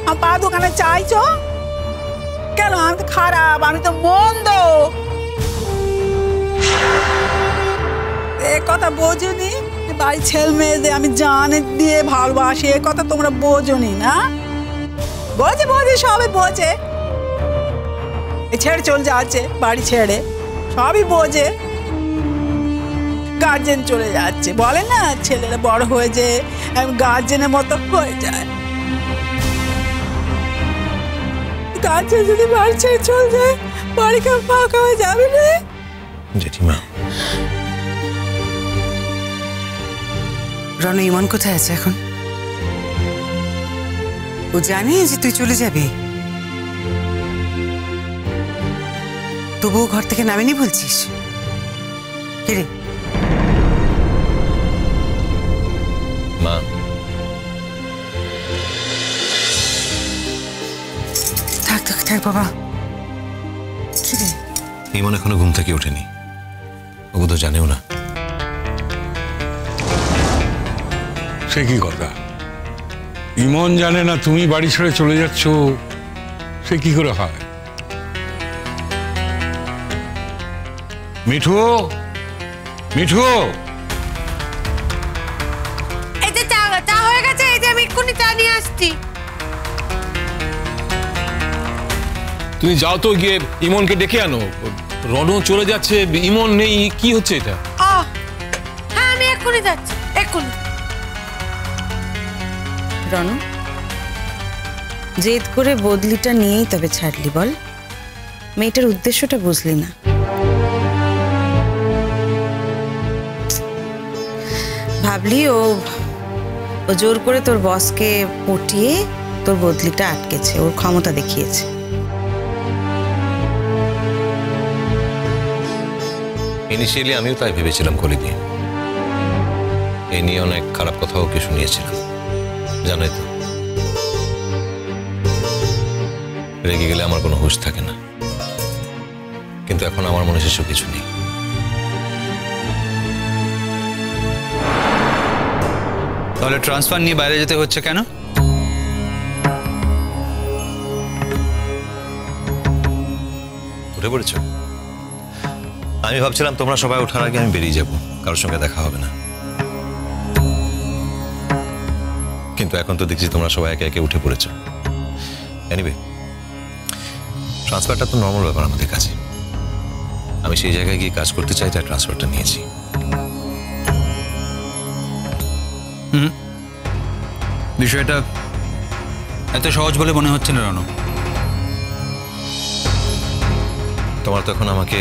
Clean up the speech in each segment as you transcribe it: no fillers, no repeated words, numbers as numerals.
আমার পা দোকানে চাইছো কেন? আমি তো খারাপ, আমি তো মন্দ। এ কথা বোঝনি? বাড়ির ছেলে মেয়েদের আমি জানে দিয়ে ভালোবাসি, এ কথা তোমরা বোঝনি না? বোঝে বোঝে, সবাই বোঝে। ছেড়ে চলে যাচ্ছে বাড়ি ছেড়ে, সবই বোঝে। গার্জেন চলে যাচ্ছে, বলে না ছেলেরা বড় হয়ে যায় গার্জেনের মতো হয়ে যায়। গার্জেন যদি বাড়ি ছেড়ে চলে যায়, বাড়ি কেউ ফাঁকা হয়ে যাবে না। জেঠিমা, রণ ইমন কোথায় আছে এখন? ও জানে যে তুই চলে যাবি, তবুও ঘর থেকে নামেনি বলছিস? কিরে মা, থাক থাক থাক বাবা। কিরে ইমন এখনো ঘুম থেকে ওঠেনি, ও তো জানেও না। সে কি কথা? ইমন জানে না তুমি বাড়ি ছেড়ে চলে যাচ্ছ? সে কি করে হয়? মিঠু, মিঠু, এই যে চা হয়ে গেছে, এই যে আমি এক্ষুনি চা নিয়ে আসছি। তুমি যাও তো, গিয়ে ইমনকে ডেকে আনো। রণ চলে যাচ্ছে, ইমন নেই, কি হচ্ছে এটা? হ্যাঁ আমি এক্ষুনি যাচ্ছি, এক্ষুনি। রণ, জেদ করে বদলিটা নিয়েই তবে ছাড়লি বল? মেয়েটার উদ্দেশ্যটা বুঝলি না। ভাবলি ও জোর করে তোর বসকে পটিয়ে তোর বদলিটা আটকেছে, ওর ক্ষমতা দেখিয়েছে। ইনিশিয়ালি আমিও তাই ভেবেছিলাম কলিদি। এই নিয়ে অনেক খারাপ কথাও ওকে শুনিয়েছিলাম, জানোই তো। রেগে গেলে আমার কোনো হুঁশ থাকে না, কিন্তু এখন আমার মনে সেসব কিছু নেই। তাহলে ট্রান্সফার নিয়ে বাইরে যেতে হচ্ছে কেন? উঠে পড়েছ? আমি ভাবছিলাম তোমরা সবাই ওঠার আগে আমি বেরিয়ে যাব, কারোর সঙ্গে দেখা হবে না। কিন্তু এখন তো দেখছি তোমরা সবাই একে একে উঠে পড়েছ। এনিওয়ে, ট্রান্সফারটা তো নর্মাল ব্যাপার আমাদের কাছে। আমি সেই জায়গায় গিয়ে কাজ করতে চাই, তাই ট্রান্সফারটা নিয়েছি। বিষয়টা এত সহজ বলে মনে হচ্ছে না রণ। তোমার তো এখন আমাকে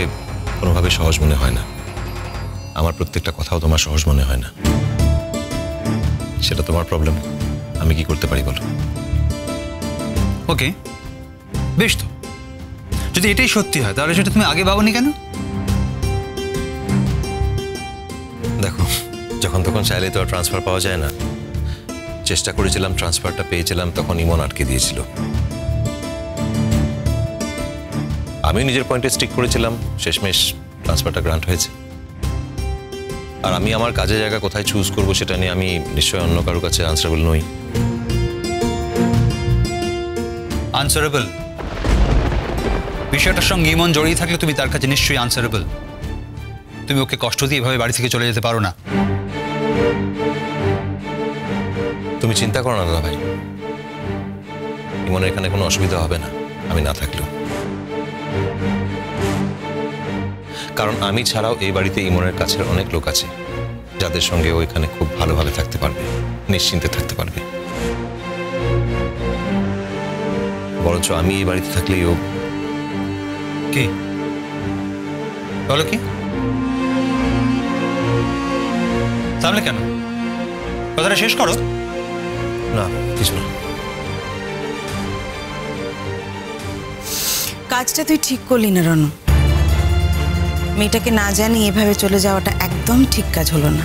কোনোভাবে সহজ মনে হয় না, আমার প্রত্যেকটা কথাও তোমার সহজ মনে হয় না। সেটা তোমার প্রবলেম, আমি কি করতে পারি বলো? ওকে, বেশ তো। যদি এটাই সত্যি হয় তাহলে সেটা তুমি আগে ভাবোনি কেন? দেখো, যখন তখন চাইলে তো আর ট্রান্সফার পাওয়া যায় না। চেষ্টা করেছিলাম, ট্রান্সফারটা পেয়েছিলাম, তখন ইমন আটকে দিয়েছিল। আমি নিজের পয়েন্টে স্টিক করেছিলাম, শেষমেশ ট্রান্সফারটা গ্রান্ট হয়েছে। আর আমি আমার কাজের জায়গা কোথায় চুজ করব সেটা নিয়ে আমি নিশ্চয়ই অন্য কারোর কাছে আনসারেবল নই। আনসারেবল? বিষয়টার সঙ্গে ইমন জড়িয়ে থাকলে তুমি তার কাছে নিশ্চয়ই আনসারেবল। তুমি ওকে কষ্ট দিয়ে এভাবে বাড়ি থেকে চলে যেতে পারো না। তুমি চিন্তা করো না দাদা ভাই, ইমনের এখানে কোনো অসুবিধা হবে না আমি না থাকলেও। কারণ আমি ছাড়াও এই বাড়িতে ইমনের কাছের অনেক লোক আছে যাদের সঙ্গে ও এখানে খুব ভালোভাবে থাকতে পারবে, নিশ্চিন্তে থাকতে পারবে। বরঞ্চ আমি এই বাড়িতে থাকলেই ও কি বলো? কি তাহলে কেন? কথাটা শেষ করো। না, কিছু না। কাজটা তুই ঠিক করলি না রণ। মেয়েটাকে না জানি এভাবে চলে যাওয়াটা একদম ঠিক কাজ হলো না।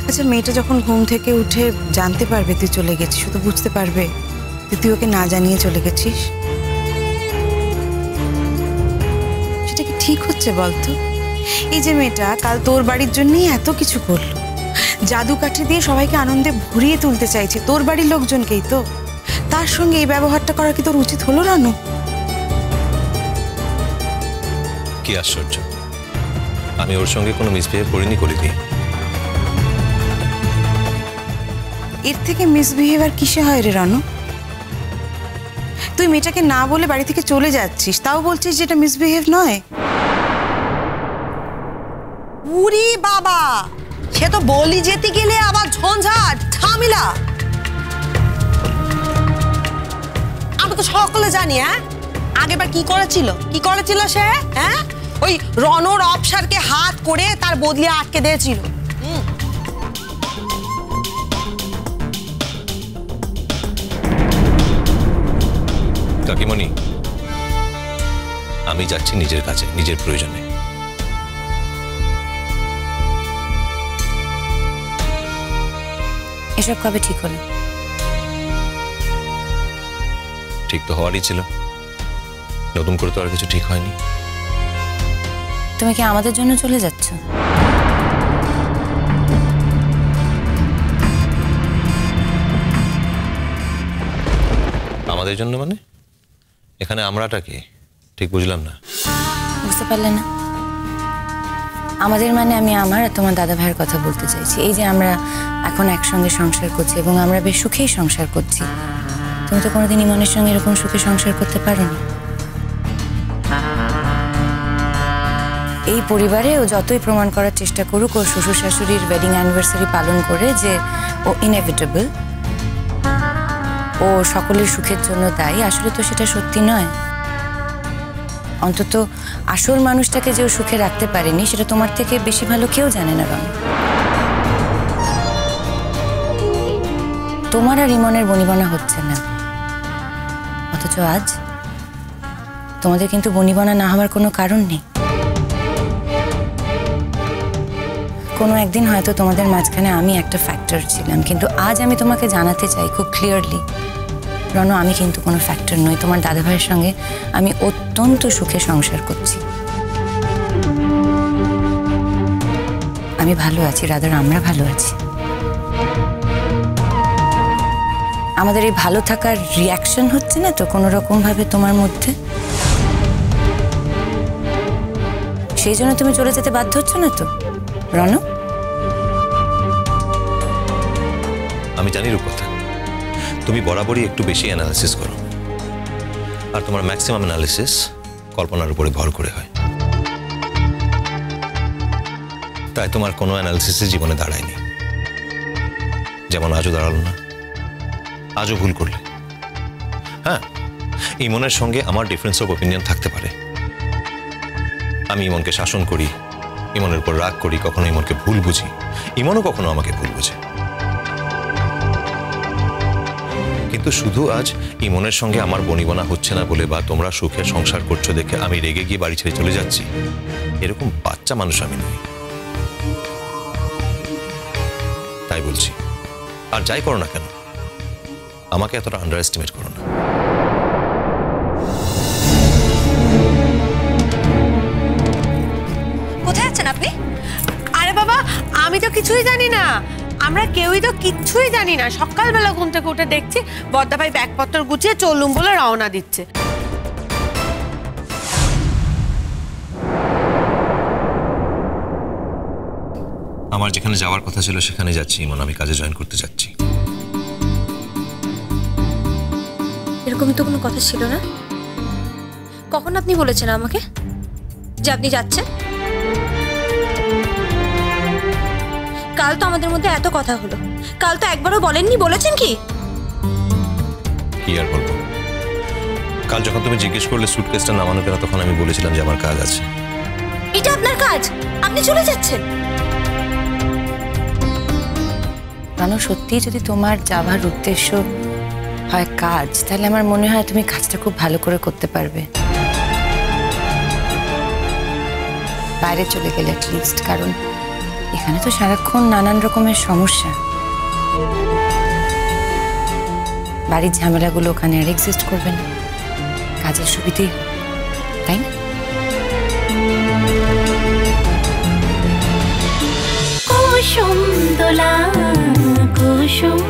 আচ্ছা, মেয়েটা যখন ঘুম থেকে উঠে জানতে পারবে তুই চলে গেছিস, শুধু বুঝতে পারবে যে তুই ওকে না জানিয়ে চলে গেছিস, সেটা কি ঠিক হচ্ছে বলতো? এই যে মেয়েটা কাল তোর বাড়ির জন্যই এত কিছু করলো, জাদু কাঠি দিয়ে সবাইকে আনন্দে ভরিয়ে তুলতে চাইছে, তোর বাড়ির লোকজনকেই তো। তার সঙ্গে এই ব্যবহারটা করা কি তোর উচিত হলো রানু? কি আশ্চর্য, আমি ওর সঙ্গে কোনো মিসবিহেভ করিনি, করিনি। এর থেকে মিসবিহেভিয়ার কিসে হয় রে রানু? তুই মেয়েটাকে না বলে বাড়ি থেকে চলে যাচ্ছিস, তাও বলছিস যেটা মিসবিহেভ নয়। উরি বাবা, সে তো বলি যেতে গেলে আবার ঝঞ্ঝাট ঝামেলা। আমি তো সকলে জানি। হ্যাঁ, আগেবার কি করেছিল সে? হ্যাঁ, ওই রণর অপসারকে হাত করে তার বদলে আটকে দিয়েছিল। কাকিমণি, আমি যাচ্ছি নিজের কাছে, নিজের প্রয়োজনে। এসব কবে ঠিক হলো? ঠিক তো হওয়ারই ছিল, নতুন করে তো আর কিছু ঠিক হয়নি। তুমি কি আমাদের জন্য চলে যাচ্ছ? আমাদের জন্য মানে? এখানে আমরাটা কে? ঠিক বুঝলাম না। বুঝতে পারলে না? আমাদের মানে আমি আমার আর তোমার দাদা ভাইয়ের কথা বলতে চাইছি। এই যে আমরা এখন একসঙ্গে সংসার করছি এবং আমরা বেশ সুখেই সংসার করছি। তুমি তো কোনোদিন ইমনের সঙ্গে এরকম সুখে সংসার করতে পারোনি। এই পরিবারে ও যতই প্রমাণ করার চেষ্টা করুক ওর শ্বশুর শাশুড়ির ওয়েডিং অ্যানিভার্সারি পালন করে যে ও ইনএভিটেবল, ও সকলের সুখের জন্য দায়ী, আসলে তো সেটা সত্যি নয়। অন্তত আসল মানুষটাকে যে ও সুখে রাখতে পারেনি সেটা তোমার থেকে বেশি ভালো কেউ জানে না রণ। তোমার আর ইমনের বনিবনা হচ্ছে না, অথচ আজ তোমাদের কিন্তু বনিবনা না হওয়ার কোনো কারণ নেই। কোনো একদিন হয়তো তোমাদের মাঝখানে আমি একটা ফ্যাক্টর ছিলাম, কিন্তু আজ আমি তোমাকে জানাতে চাই খুব ক্লিয়ারলি, রণ, আমি কিন্তু কোনো ফ্যাক্টর নই। তোমার দাদা ভাইয়ের সঙ্গে আমি অত্যন্ত সুখে সংসার করছি। আমি ভালো আছি, রাদার আমরা ভালো আছি। আমাদের এই ভালো থাকার রিয়াকশন হচ্ছে না তো কোনো রকম ভাবে তোমার মধ্যে? সেই জন্য তুমি চলে যেতে বাধ্য হচ্ছ না তো রণ? আমি জানি রূপকথা, তুমি বরাবরই একটু বেশি অ্যানালিসিস করো, আর তোমার ম্যাক্সিমাম অ্যানালিসিস কল্পনার উপরে ভর করে হয়। তাই তোমার কোনো অ্যানালিসিসে জীবনে দাঁড়ায়নি। যেমন আজও দাঁড়ালো না, আজও ভুল করলে। হ্যাঁ, ইমনের সঙ্গে আমার ডিফারেন্স অফ ওপিনিয়ন থাকতে পারে। আমি ইমনকে শাসন করি, ইমনের উপর রাগ করি, কখনো ইমনকে ভুল বুঝি, ইমনও কখনো আমাকে ভুল বুঝে। কিন্তু শুধু আজ ইমনের সঙ্গে আমার বনিবনা হচ্ছে না বলে বা তোমরা সুখে সংসার করছো দেখে আমি রেগে গিয়ে বাড়ি ছেড়ে চলে যাচ্ছি, এরকম বাচ্চা মানুষ আমি নই। তাই বলছি, আর যাই করো না কেন আমাকে এতটা আন্ডার এস্টিমেট করো না। কোথায় আছেন আপনি? আরে বাবা, আমি তো কিছুই জানি না, আমরা কেউই তো কিচ্ছুই জানি না। সকালবেলা ঘুম থেকে উঠে দেখছি বদ্দা ভাই ব্যাগপত্র গুছিয়ে চলুম বলে রওনা দিচ্ছে। আমার যেখানে যাওয়ার কথা ছিল সেখানে যাচ্ছি ইমন, আমি কাজে জয়েন করতে যাচ্ছি। এরকমই তো কোনো কথা ছিল না। কখন আপনি বলেছেন আমাকে যে আপনি যাচ্ছেন? কাল তো আমাদের মধ্যে এত কথা হলো, কাল তো একবারও বলেননি। বলেছেন কি? কি আর বলবো, কাল যখন তুমি জিজ্ঞেস করলে সুটকেসটা নামানো কেন, তখন আমি বলেছিলাম যে আমার কাজ আছে। এটা আপনার কাজ, আপনি চলে যাচ্ছেন। রণ, সত্যি যদি তোমার যাওয়ার উদ্দেশ্য হয় কাজ, তাহলে আমার মনে হয় তুমি কাজটা খুব ভালো করে করতে পারবে বাইরে চলে গেলে অ্যাটলিস্ট। কারণ এখানে তো সারাক্ষণ নানান রকমের সমস্যা, বাড়ির ঝামেলাগুলো ওখানে আর এক্সিস্ট করবে না, কাজের সুবিধেই, তাই না? কুসুম দোলা কুসুম